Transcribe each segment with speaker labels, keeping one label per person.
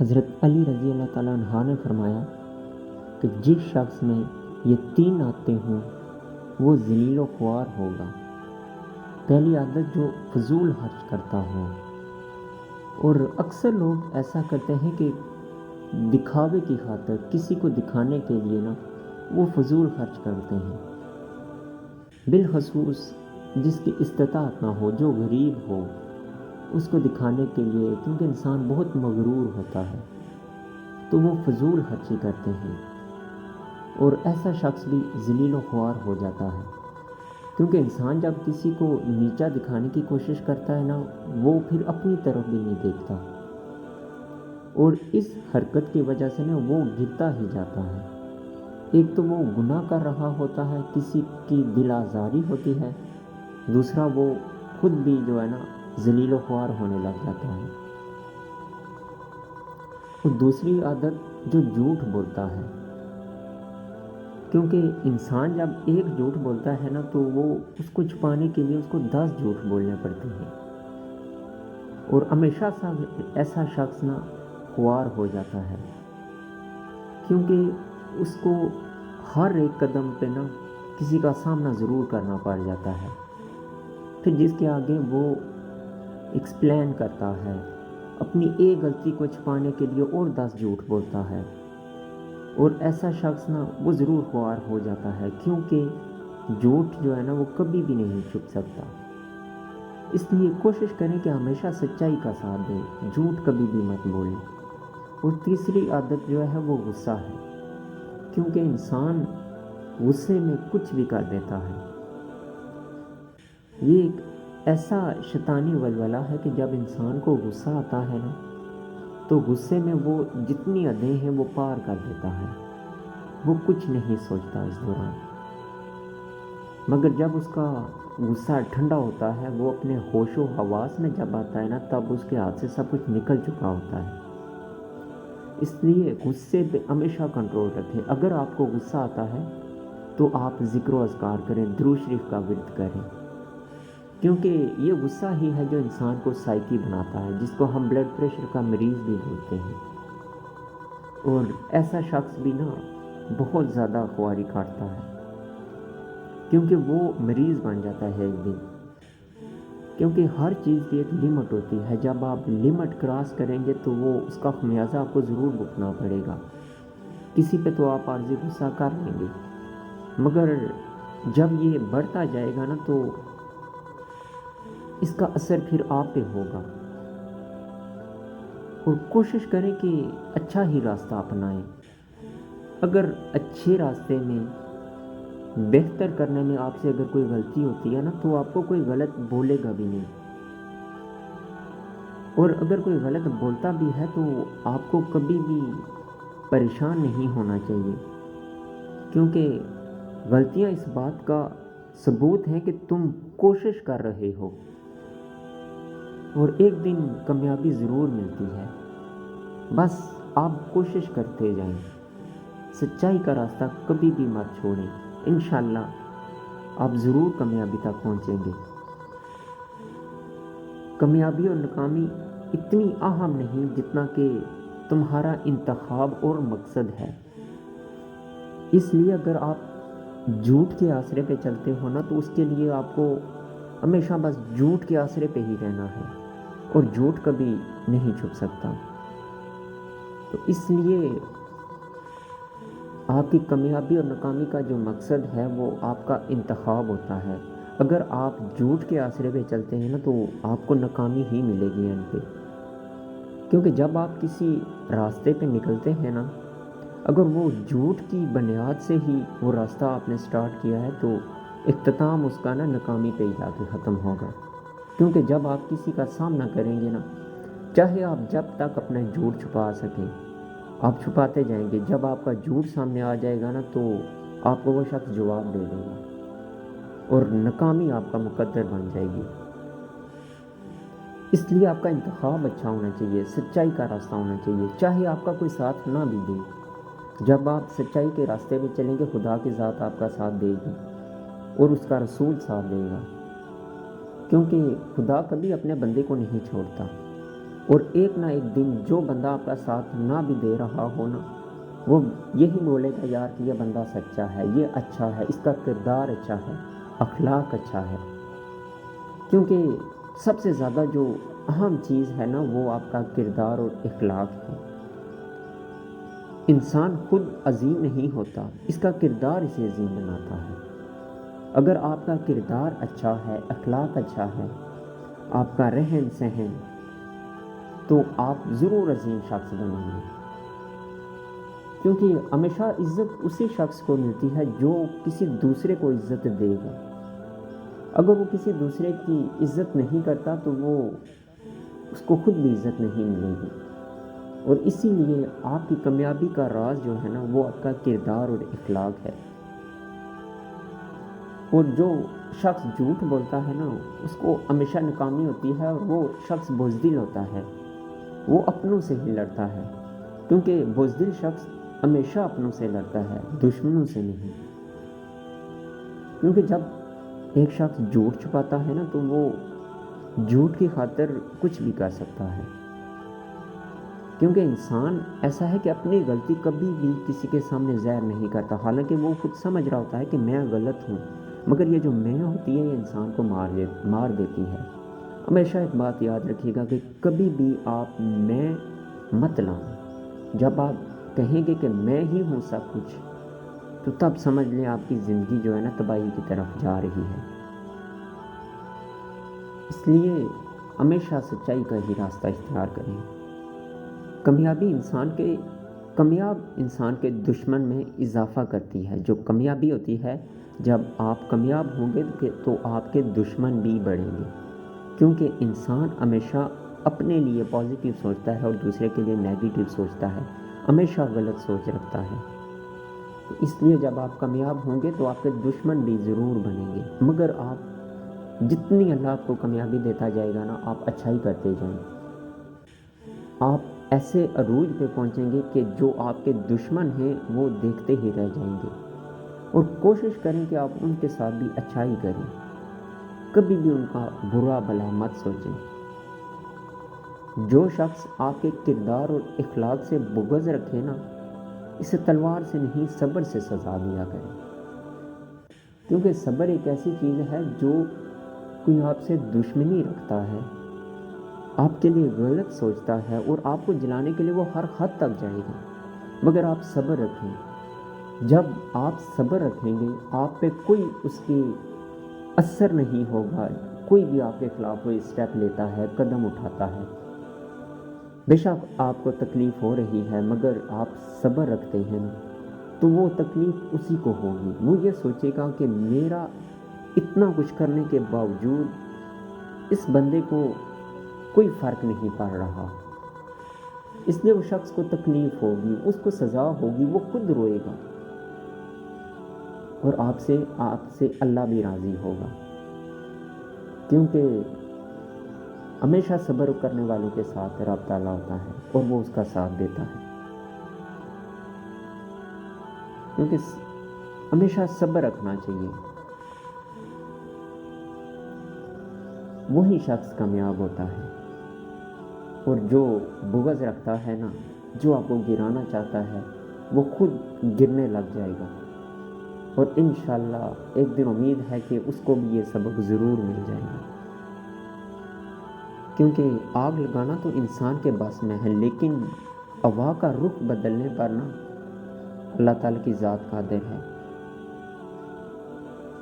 Speaker 1: حضرت علی رضی اللہ تعالیٰ عنہ نے فرمایا کہ جس شخص میں یہ 3 عادتیں ہوں وہ ذلیل و خوار ہوگا۔ پہلی عادت جو فضول خرچ کرتا ہو، اور اکثر لوگ ایسا کرتے ہیں کہ دکھاوے کی خاطر کسی کو دکھانے کے لیے وہ فضول خرچ کرتے ہیں، بالخصوص جس کی استطاعت نہ ہو، جو غریب ہو، اس کو دکھانے کے لیے، کیونکہ انسان بہت مغرور ہوتا ہے تو وہ فضول خرچی کرتے ہیں، اور ایسا شخص بھی ذلیل و خوار ہو جاتا ہے، کیونکہ انسان جب کسی کو نیچا دکھانے کی کوشش کرتا ہے وہ پھر اپنی طرف بھی نہیں دیکھتا، اور اس حرکت کی وجہ سے وہ گرتا ہی جاتا ہے۔ ایک تو وہ گناہ کر رہا ہوتا ہے، کسی کی دل آزاری ہوتی ہے، دوسرا وہ خود بھی ذلیل و خوار ہونے لگ جاتا ہے۔ اور دوسری عادت جو جھوٹ بولتا ہے، کیونکہ انسان جب ایک جھوٹ بولتا ہے تو وہ اس کو چھپانے کے لیے اس کو 10 جھوٹ بولنے پڑتے ہیں، اور ہمیشہ ایسا شخص خوار ہو جاتا ہے، کیونکہ اس کو ہر ایک قدم پہ کسی کا سامنا ضرور کرنا پڑ جاتا ہے، پھر جس کے آگے وہ ایکسپلین کرتا ہے، اپنی ایک غلطی کو چھپانے کے لیے اور 10 جھوٹ بولتا ہے، اور ایسا شخص وہ ضرور خوار ہو جاتا ہے، کیونکہ جھوٹ جو ہے وہ کبھی بھی نہیں چھپ سکتا۔ اس لیے کوشش کریں کہ ہمیشہ سچائی کا ساتھ دیں، جھوٹ کبھی بھی مت بولیں۔ اور تیسری عادت جو ہے وہ غصہ ہے، کیونکہ انسان غصے میں کچھ بھی کر دیتا ہے۔ یہ ایک ایسا شیطانی ولولہ ہے کہ جب انسان کو غصہ آتا ہے تو غصے میں وہ جتنی حدیں ہیں وہ پار کر دیتا ہے، وہ کچھ نہیں سوچتا اس دوران، مگر جب اس کا غصہ ٹھنڈا ہوتا ہے، وہ اپنے ہوش و حواس میں جب آتا ہے تب اس کے ہاتھ سے سب کچھ نکل چکا ہوتا ہے۔ اس لیے غصے پہ ہمیشہ کنٹرول رکھیں۔ اگر آپ کو غصہ آتا ہے تو آپ ذکر و اذکار کریں، درود شریف کا ورد کریں، کیونکہ یہ غصہ ہی ہے جو انسان کو سائیکی بناتا ہے، جس کو ہم بلڈ پریشر کا مریض بھی بولتے ہیں، اور ایسا شخص بھی بہت زیادہ خواری کاٹتا ہے، کیونکہ وہ مریض بن جاتا ہے ایک دن، کیونکہ ہر چیز کی ایک لمٹ ہوتی ہے، جب آپ لمٹ کراس کریں گے تو وہ اس کا خمیازہ آپ کو ضرور بھگتنا پڑے گا۔ کسی پہ تو آپ عارضی غصہ کر لیں گے، مگر جب یہ بڑھتا جائے گا تو اس کا اثر پھر آپ پہ ہوگا۔ اور کوشش کریں کہ اچھا ہی راستہ اپنائیں۔ اگر اچھے راستے میں بہتر کرنے میں آپ سے اگر کوئی غلطی ہوتی ہے تو آپ کو کوئی غلط بولے گا بھی نہیں، اور اگر کوئی غلط بولتا بھی ہے تو آپ کو کبھی بھی پریشان نہیں ہونا چاہیے، کیونکہ غلطیاں اس بات کا ثبوت ہیں کہ تم کوشش کر رہے ہو، اور ایک دن کامیابی ضرور ملتی ہے، بس آپ کوشش کرتے جائیں، سچائی کا راستہ کبھی بھی مت چھوڑیں، انشاءاللہ آپ ضرور کامیابی تک پہنچیں گے۔ کامیابی اور ناکامی اتنی اہم نہیں جتنا کہ تمہارا انتخاب اور مقصد ہے۔ اس لیے اگر آپ جھوٹ کے آسرے پہ چلتے ہو تو اس کے لیے آپ کو ہمیشہ بس جھوٹ کے آسرے پہ ہی رہنا ہے، اور جھوٹ کبھی نہیں چھپ سکتا۔ تو اس لیے آپ کی کامیابی اور ناکامی کا جو مقصد ہے وہ آپ کا انتخاب ہوتا ہے۔ اگر آپ جھوٹ کے آسرے پہ چلتے ہیں تو آپ کو ناکامی ہی ملے گی ان پہ، کیونکہ جب آپ کسی راستے پہ نکلتے ہیں اگر وہ جھوٹ کی بنیاد سے ہی وہ راستہ آپ نے سٹارٹ کیا ہے تو اختتام اس کا ناکامی پہ ہی جا کے ختم ہوگا، کیونکہ جب آپ کسی کا سامنا کریں گے چاہے آپ جب تک اپنا جھوٹ چھپا سکیں آپ چھپاتے جائیں گے، جب آپ کا جھوٹ سامنے آ جائے گا تو آپ کو وہ شخص جواب دے دے گا، اور ناکامی آپ کا مقدر بن جائے گی۔ اس لیے آپ کا انتخاب اچھا ہونا چاہیے، سچائی کا راستہ ہونا چاہیے، چاہے آپ کا کوئی ساتھ نہ بھی دے۔ جب آپ سچائی کے راستے پہ چلیں گے خدا کی ذات آپ کا ساتھ دے گی، اور اس کا رسول ساتھ دے گا، کیونکہ خدا کبھی اپنے بندے کو نہیں چھوڑتا۔ اور ایک نہ ایک دن جو بندہ آپ کا ساتھ نہ بھی دے رہا ہو نا، وہ یہی بولے گا یار کہ یہ بندہ سچا ہے، یہ اچھا ہے، اس کا کردار اچھا ہے، اخلاق اچھا ہے۔ کیونکہ سب سے زیادہ جو اہم چیز ہے نا وہ آپ کا کردار اور اخلاق ہے۔ انسان خود عظیم نہیں ہوتا، اس کا کردار اسے عظیم بناتا ہے۔ اگر آپ کا کردار اچھا ہے، اخلاق اچھا ہے، آپ کا رہن سہن، تو آپ ضرور عظیم شخص بنیں گے۔ کیونکہ ہمیشہ عزت اسی شخص کو ملتی ہے جو کسی دوسرے کو عزت دے گا۔ اگر وہ کسی دوسرے کی عزت نہیں کرتا تو وہ اس کو خود بھی عزت نہیں ملے گی۔ اور اسی لیے آپ کی کامیابی کا راز جو ہے نا وہ آپ کا کردار اور اخلاق ہے۔ اور جو شخص جھوٹ بولتا ہے نا اس کو ہمیشہ ناکامی ہوتی ہے، اور وہ شخص بزدل ہوتا ہے، وہ اپنوں سے ہی لڑتا ہے۔ کیونکہ بزدل شخص ہمیشہ اپنوں سے لڑتا ہے، دشمنوں سے نہیں۔ کیونکہ جب ایک شخص جھوٹ چھپاتا ہے نا تو وہ جھوٹ کی خاطر کچھ بھی کر سکتا ہے۔ کیونکہ انسان ایسا ہے کہ اپنی غلطی کبھی بھی کسی کے سامنے ظاہر نہیں کرتا، حالانکہ وہ خود سمجھ رہا ہوتا ہے کہ میں غلط ہوں، مگر یہ جو میں ہوتی ہے یہ انسان کو مار دیتی ہے۔ ہمیشہ ایک بات یاد رکھیے گا کہ کبھی بھی آپ میں مت لاؤ۔ جب آپ کہیں گے کہ میں ہی ہوں سب کچھ، تو تب سمجھ لیں آپ کی زندگی جو ہے نا تباہی کی طرف جا رہی ہے۔ اس لیے ہمیشہ سچائی کا ہی راستہ اختیار کریں۔ کامیاب انسان کے دشمن میں اضافہ کرتی ہے۔ جو کامیابی ہوتی ہے، جب آپ کامیاب ہوں گے تو آپ کے دشمن بھی بڑھیں گے۔ کیونکہ انسان ہمیشہ اپنے لیے پازیٹیو سوچتا ہے اور دوسرے کے لیے نیگیٹیو سوچتا ہے، ہمیشہ غلط سوچ رکھتا ہے۔ تو اس لیے جب آپ کامیاب ہوں گے تو آپ کے دشمن بھی ضرور بنیں گے، مگر آپ جتنی اللہ آپ کو کامیابی دیتا جائے گا نا آپ اچھائی کرتے جائیں، آپ ایسے عروج پہ پہنچیں گے کہ جو آپ کے دشمن ہیں وہ دیکھتے ہی رہ جائیں گے۔ اور کوشش کریں کہ آپ ان کے ساتھ بھی اچھائی کریں، کبھی بھی ان کا برا بھلا مت سوچیں۔ جو شخص آپ کے کردار اور اخلاق سے بغض رکھے نا، اسے تلوار سے نہیں صبر سے سزا دیا کرے۔ کیونکہ صبر ایک ایسی چیز ہے جو کوئی آپ سے دشمنی رکھتا ہے، آپ کے لیے غلط سوچتا ہے اور آپ کو جلانے کے لیے وہ ہر حد تک جائے گا، مگر آپ صبر رکھیں۔ جب آپ صبر رکھیں گے آپ پہ کوئی اس کی اثر نہیں ہوگا۔ کوئی بھی آپ کے خلاف کوئی اسٹیپ لیتا ہے، قدم اٹھاتا ہے، بے شک آپ کو تکلیف ہو رہی ہے مگر آپ صبر رکھتے ہیں تو وہ تکلیف اسی کو ہوگی۔ وہ یہ سوچے گا کہ میرا اتنا کچھ کرنے کے باوجود اس بندے کو کوئی فرق نہیں پڑ رہا، اس لیے وہ شخص کو تکلیف ہوگی، اس کو سزا ہوگی، وہ خود روئے گا، اور آپ سے اللہ بھی راضی ہوگا۔ کیونکہ ہمیشہ صبر کرنے والوں کے ساتھ رب تعالیٰ ہوتا ہے اور وہ اس کا ساتھ دیتا ہے۔ کیونکہ ہمیشہ صبر رکھنا چاہیے، وہی شخص کامیاب ہوتا ہے۔ اور جو بغض رکھتا ہے نا، جو آپ کو گرانا چاہتا ہے، وہ خود گرنے لگ جائے گا، اور انشاءاللہ ایک دن امید ہے کہ اس کو بھی یہ سبق ضرور مل جائے گا۔ کیونکہ آگ لگانا تو انسان کے بس میں ہے، لیکن ہوا کا رخ بدلنے پر نا اللہ تعالیٰ کی ذات قادر ہے۔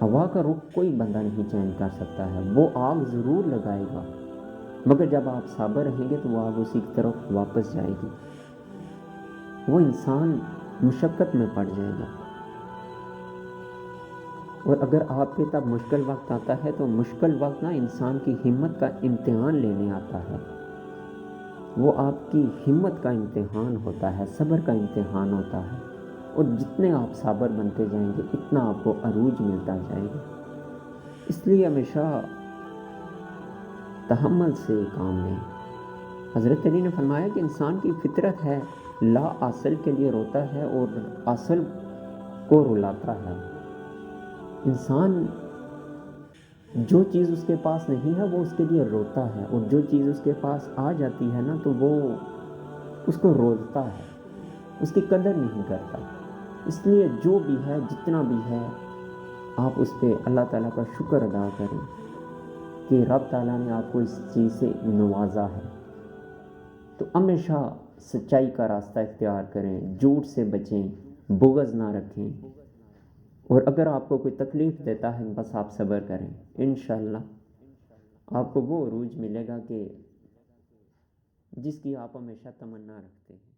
Speaker 1: ہوا کا رخ کوئی بندہ نہیں چینج کر سکتا ہے، وہ آگ ضرور لگائے گا، مگر جب آپ صابر رہیں گے تو وہ آگ اسی کی طرف واپس جائے گی، وہ انسان مشقت میں پڑ جائے گا۔ اور اگر آپ کے تب مشکل وقت آتا ہے تو مشکل وقت نا انسان کی ہمت کا امتحان لینے آتا ہے، وہ آپ کی ہمت کا امتحان ہوتا ہے، صبر کا امتحان ہوتا ہے، اور جتنے آپ صابر بنتے جائیں گے اتنا آپ کو عروج ملتا جائے گا۔ اس لیے ہمیشہ تحمل سے کام لیں۔ حضرت علی نے فرمایا کہ انسان کی فطرت ہے لا اصل کے لیے روتا ہے اور اصل کو رلاتا ہے۔ انسان جو چیز اس کے پاس نہیں ہے وہ اس کے لیے روتا ہے، اور جو چیز اس کے پاس آ جاتی ہے نا تو وہ اس کو روتا ہے، اس کی قدر نہیں کرتا۔ اس لیے جو بھی ہے، جتنا بھی ہے، آپ اس پہ اللہ تعالیٰ کا شکر ادا کریں کہ رب تعالیٰ نے آپ کو اس چیز سے نوازا ہے۔ تو ہمیشہ سچائی کا راستہ اختیار کریں، جھوٹ سے بچیں، بغض نہ رکھیں، اور اگر آپ کو کوئی تکلیف دیتا ہے بس آپ صبر کریں، انشاءاللہ آپ کو وہ عروج ملے گا کہ جس کی آپ ہمیشہ تمنا رکھتے ہیں۔